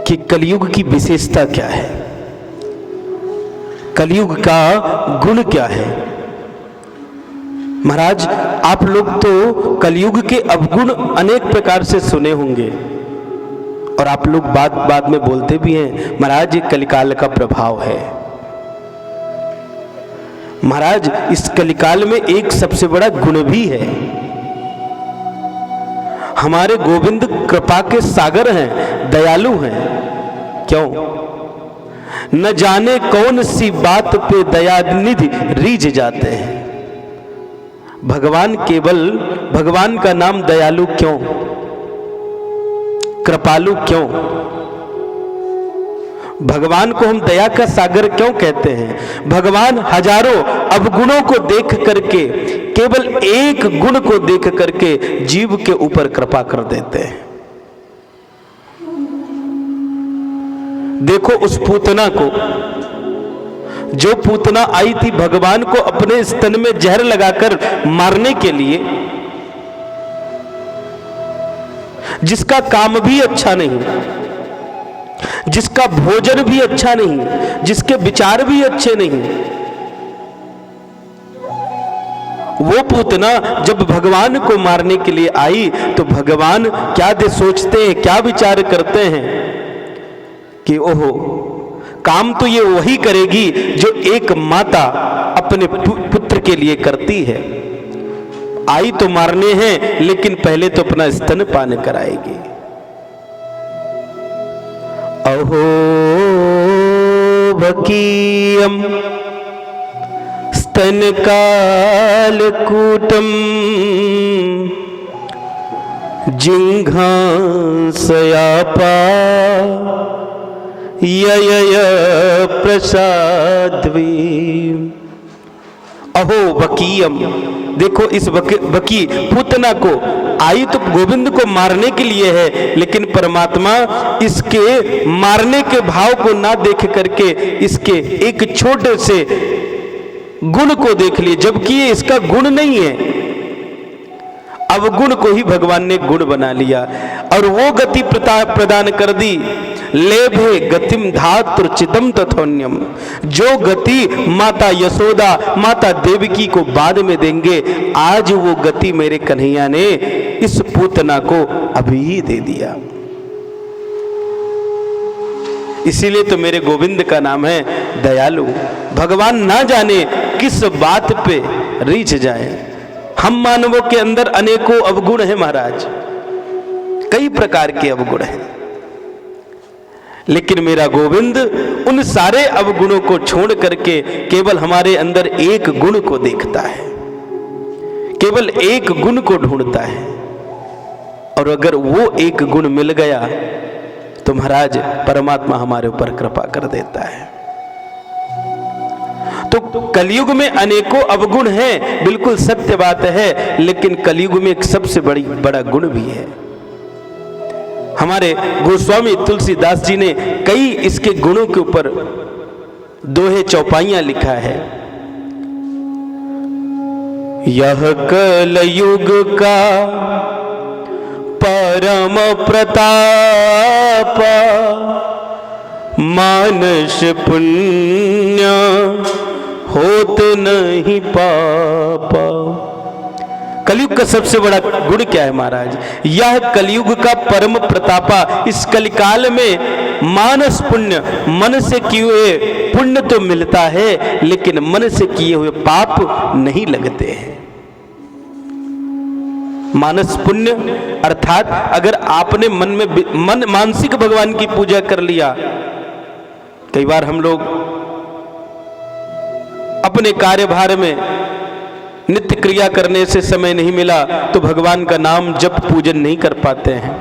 कि कलयुग की विशेषता क्या है, कलयुग का गुण क्या है। महाराज आप लोग तो कलयुग के अवगुण अनेक प्रकार से सुने होंगे और आप लोग बात बात में बोलते भी हैं महाराज ये कलिकाल का प्रभाव है। महाराज इस कलिकाल में एक सबसे बड़ा गुण भी है। हमारे गोविंद कृपा के सागर हैं, दयालु हैं। क्यों? न जाने कौन सी बात पे दयानिधि रीझ जाते हैं। भगवान का नाम दयालु क्यों, कृपालु क्यों? भगवान को हम दया का सागर क्यों कहते हैं? भगवान हजारों अवगुणों को देख करके केवल एक गुण को देख करके जीव के ऊपर कृपा कर देते हैं। देखो उस पूतना को, जो पूतना आई थी भगवान को अपने स्तन में जहर लगाकर मारने के लिए, जिसका काम भी अच्छा नहीं, जिसका भोजन भी अच्छा नहीं, जिसके विचार भी अच्छे नहीं, वो पूतना जब भगवान को मारने के लिए आई तो भगवान क्या सोचते हैं, क्या विचार करते हैं कि ओहो काम तो ये वही करेगी जो एक माता अपने पुत्र के लिए करती है। आई तो मारने हैं लेकिन पहले तो अपना स्तन पान कराएगी। अहो भकीयम स्तन कालकूटम जिंघांसयापा यय प्रसाद्वी। अहो बकीयम, देखो इस बकी पूतना को आई तो गोविंद को मारने के लिए है, लेकिन परमात्मा इसके मारने के भाव को ना देख करके इसके एक छोटे से गुण को देख लिए, जबकि ये इसका गुण नहीं है। अवगुण को ही भगवान ने गुण बना लिया और वो गति प्रदान कर दी। लेभे गतिम धातृचितम तथोन्यम, जो गति माता यशोदा माता देवकी को बाद में देंगे, आज वो गति मेरे कन्हैया ने इस पूतना को अभी ही दे दिया। इसीलिए तो मेरे गोविंद का नाम है दयालु। भगवान ना जाने किस बात पे रीझ जाए। हम मानवों के अंदर अनेकों अवगुण हैं महाराज, कई प्रकार के अवगुण हैं, लेकिन मेरा गोविंद उन सारे अवगुणों को छोड़ करके केवल हमारे अंदर एक गुण को देखता है, केवल एक गुण को ढूंढता है। और अगर वो एक गुण मिल गया तो महाराज परमात्मा हमारे ऊपर कृपा कर देता है। तो कलयुग में अनेकों अवगुण हैं, बिल्कुल सत्य बात है, लेकिन कलयुग में एक सबसे बड़ा गुण भी है। हमारे गोस्वामी तुलसीदास जी ने कई इसके गुणों के ऊपर दोहे चौपाइयां लिखा है। यह कलयुग का परम प्रताप, मानस पुण्य होत नहीं पापा। कलयुग का सबसे बड़ा गुण क्या है महाराज? यह कलयुग का परम प्रतापा। इस कलिकाल में मानस पुण्य, मन से किए हुए पुण्य तो मिलता है, लेकिन मन से किए हुए पाप नहीं लगते हैं। मानस पुण्य अर्थात अगर आपने मन मानसिक भगवान की पूजा कर लिया। कई बार हम लोग अपने कार्यभार में नित्य क्रिया करने से समय नहीं मिला तो भगवान का नाम जप पूजन नहीं कर पाते हैं,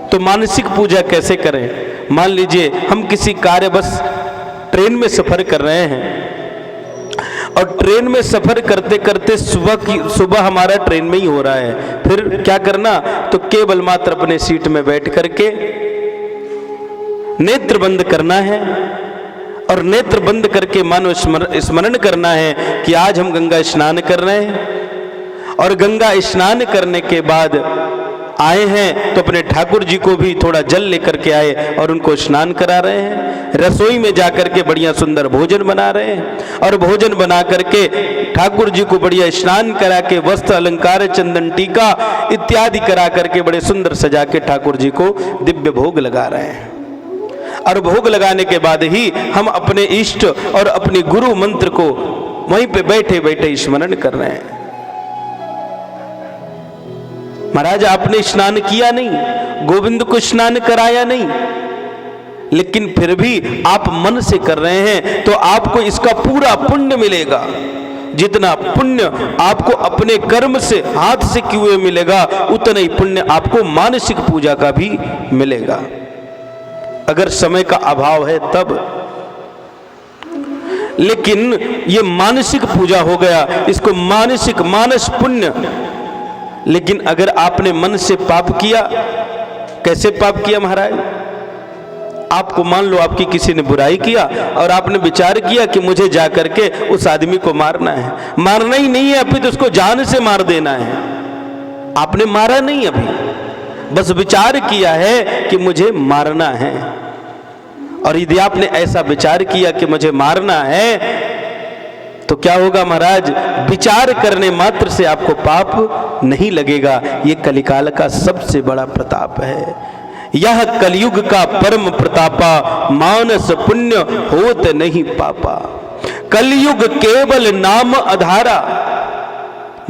तो मानसिक पूजा कैसे करें? मान लीजिए हम किसी कार्य बस ट्रेन में सफर कर रहे हैं और ट्रेन में सफर करते करते सुबह हमारा ट्रेन में ही हो रहा है, फिर क्या करना? तो केवल मात्र अपने सीट में बैठ करके नेत्र बंद करना है और नेत्र बंद करके मानो स्मरण करना है कि आज हम गंगा स्नान कर रहे हैं, और गंगा स्नान करने के बाद आए हैं तो अपने ठाकुर जी को भी थोड़ा जल लेकर के आए और उनको स्नान करा रहे हैं। रसोई में जाकर के बढ़िया सुंदर भोजन बना रहे हैं और भोजन बना करके ठाकुर जी को बढ़िया स्नान करा के वस्त्र अलंकार चंदन टीका इत्यादि करा करके बड़े सुंदर सजा के ठाकुर जी को दिव्य भोग लगा रहे हैं। और भोग लगाने के बाद ही हम अपने इष्ट और अपने गुरु मंत्र को वहीं पे बैठे बैठे स्मरण कर रहे हैं। महाराज आपने स्नान किया नहीं, गोविंद को स्नान कराया नहीं, लेकिन फिर भी आप मन से कर रहे हैं तो आपको इसका पूरा पुण्य मिलेगा। जितना पुण्य आपको अपने कर्म से हाथ से किए हुए मिलेगा उतना ही पुण्य आपको मानसिक पूजा का भी मिलेगा। अगर समय का अभाव है तब, लेकिन ये मानसिक पूजा हो गया, इसको मानसिक मानस पुण्य। लेकिन अगर आपने मन से पाप किया, कैसे पाप किया महाराज? आपको मान लो आपकी किसी ने बुराई किया और आपने विचार किया कि मुझे जाकर के उस आदमी को मारना है। मारना ही नहीं है, अभी तो उसको जान से मार देना है। आपने मारा नहीं, अभी बस विचार किया है कि मुझे मारना है। और यदि आपने ऐसा विचार किया कि मुझे मारना है तो क्या होगा महाराज? विचार करने मात्र से आपको पाप नहीं लगेगा। ये कलिकाल का सबसे बड़ा प्रताप है। यह कलयुग का परम प्रतापा, मानस पुण्य होत नहीं पापा। कलयुग केवल नाम आधारा।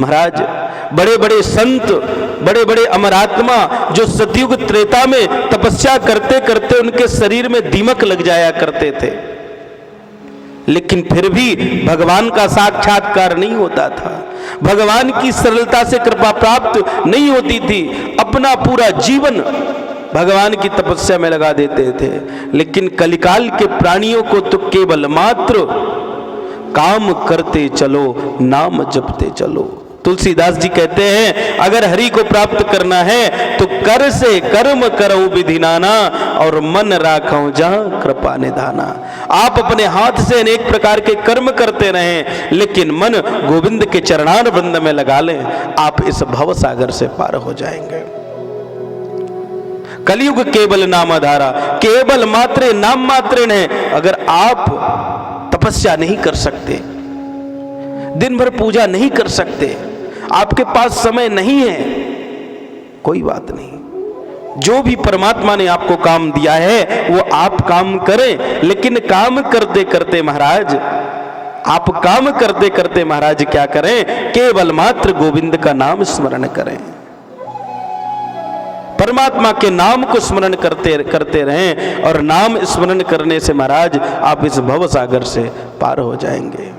महाराज बड़े बड़े संत, बड़े बड़े अमरात्मा जो सतयुग त्रेता में तपस्या करते करते उनके शरीर में दीमक लग जाया करते थे, लेकिन फिर भी भगवान का साक्षात्कार नहीं होता था, भगवान की सरलता से कृपा प्राप्त नहीं होती थी। अपना पूरा जीवन भगवान की तपस्या में लगा देते थे। लेकिन कलिकाल के प्राणियों को तो केवल मात्र काम करते चलो, नाम जपते चलो। तुलसीदास जी कहते हैं अगर हरि को प्राप्त करना है तो कर से कर्म करो विधि नाना और मन राखो जहां कृपा निधाना। आप अपने हाथ से अनेक प्रकार के कर्म करते रहें, लेकिन मन गोविंद के चरणार वृंद में लगा लें, आप इस भव सागर से पार हो जाएंगे। कलयुग केवल नामाधारा, केवल मात्र नाम मात्र है। अगर आप तपस्या नहीं कर सकते, दिन भर पूजा नहीं कर सकते, आपके पास समय नहीं है, कोई बात नहीं। जो भी परमात्मा ने आपको काम दिया है वो आप काम करें। लेकिन काम करते करते महाराज, आप काम करते करते महाराज क्या करें? केवल मात्र गोविंद का नाम स्मरण करें, परमात्मा के नाम को स्मरण करते करते रहें। और नाम स्मरण करने से महाराज आप इस भव सागर से पार हो जाएंगे।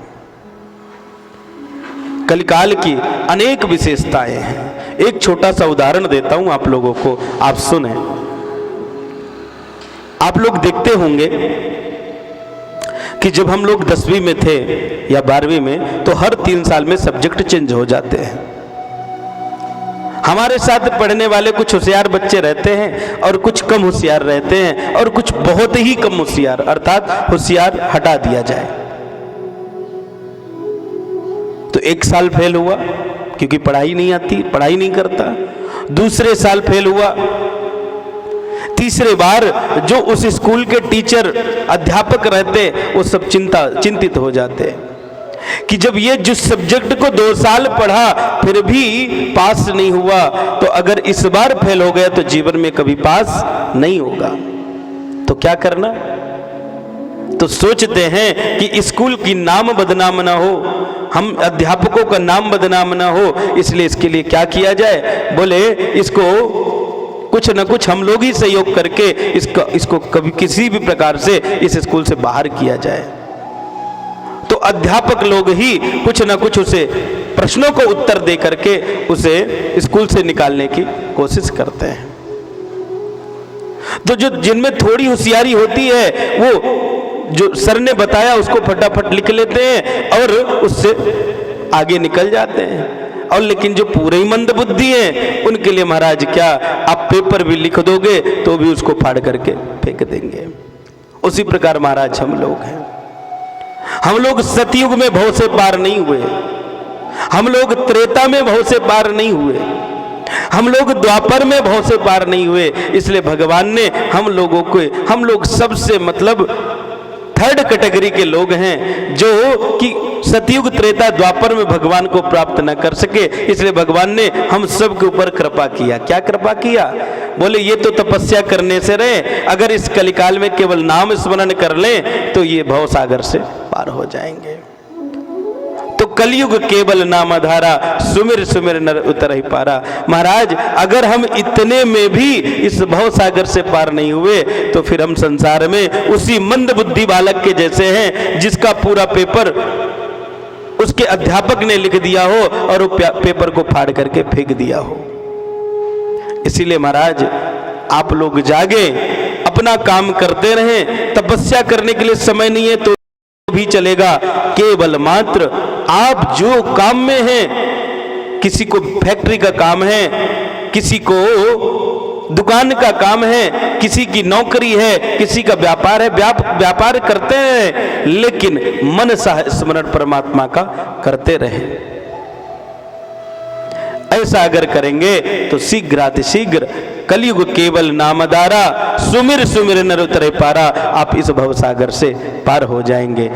कलिकाल की अनेक विशेषताएं हैं। एक छोटा सा उदाहरण देता हूं आप लोगों को, आप सुने। आप लोग देखते होंगे कि जब हम लोग 10वीं में थे या 12वीं में तो हर 3 साल में सब्जेक्ट चेंज हो जाते हैं। हमारे साथ पढ़ने वाले कुछ होशियार बच्चे रहते हैं और कुछ कम होशियार रहते हैं और कुछ बहुत ही कम होशियार, अर्थात होशियार हटा दिया जाए। तो 1 साल फेल हुआ क्योंकि पढ़ाई नहीं आती, पढ़ाई नहीं करता। दूसरे साल फेल हुआ। तीसरे बार जो उस स्कूल के टीचर अध्यापक रहते वो सब चिंतित हो जाते कि जब ये जिस सब्जेक्ट को 2 साल पढ़ा फिर भी पास नहीं हुआ, तो अगर इस बार फेल हो गया तो जीवन में कभी पास नहीं होगा। तो क्या करना? तो सोचते हैं कि स्कूल की नाम बदनाम ना हो, हम अध्यापकों का नाम बदनाम ना हो, इसलिए इसके लिए क्या किया जाए? बोले इसको कुछ न कुछ हम लोग ही सहयोग करके इसको कभी किसी भी प्रकार से इस स्कूल से बाहर किया जाए। तो अध्यापक लोग ही कुछ न कुछ उसे प्रश्नों को उत्तर दे करके उसे स्कूल से निकालने की कोशिश करते हैं। तो जो जिनमें थोड़ी होशियारी होती है वो जो सर ने बताया उसको फटाफट लिख लेते हैं और उससे आगे निकल जाते हैं। और लेकिन जो पूरे ही मंद बुद्धि हैं उनके लिए महाराज क्या, आप पेपर भी लिख दोगे तो भी उसको फाड़ करके फेंक देंगे। उसी प्रकार महाराज हम लोग हैं। हम लोग सतयुग में भव से पार नहीं हुए, हम लोग त्रेता में भव से पार नहीं हुए, हम लोग द्वापर में भव से पार नहीं हुए, इसलिए भगवान ने हम लोग सबसे मतलब थर्ड कैटेगरी के लोग हैं जो कि सतयुग त्रेता द्वापर में भगवान को प्राप्त न कर सके, इसलिए भगवान ने हम सब के ऊपर कृपा किया। क्या कृपा किया? बोले ये तो तपस्या करने से रहे, अगर इस कलिकाल में केवल नाम स्मरण कर लें तो ये भव सागर से पार हो जाएंगे। तो कलयुग केवल नाम आधारा, सुमिर सुमिर नर उतर ही पारा। महाराज अगर हम इतने में भी इस भव सागर से पार नहीं हुए तो फिर हम संसार में उसी मंद बुद्धि बालक के जैसे हैं जिसका पूरा पेपर उसके अध्यापक ने लिख दिया हो और वो पेपर को फाड़ करके फेंक दिया हो। इसीलिए महाराज आप लोग जागे, अपना काम करते रहें। तपस्या करने के लिए समय नहीं है तो भी चलेगा, केवल मात्र आप जो काम में हैं, किसी को फैक्ट्री का काम है, किसी को दुकान का काम है, किसी की नौकरी है, किसी का व्यापार है, व्यापार करते हैं लेकिन मन सा स्मरण परमात्मा का करते रहे। ऐसा अगर करेंगे तो शीघ्रातिशीघ्र कलयुग केवल नामदारा, सुमिर सुमिर नर उतरे पारा, आप इस भवसागर से पार हो जाएंगे।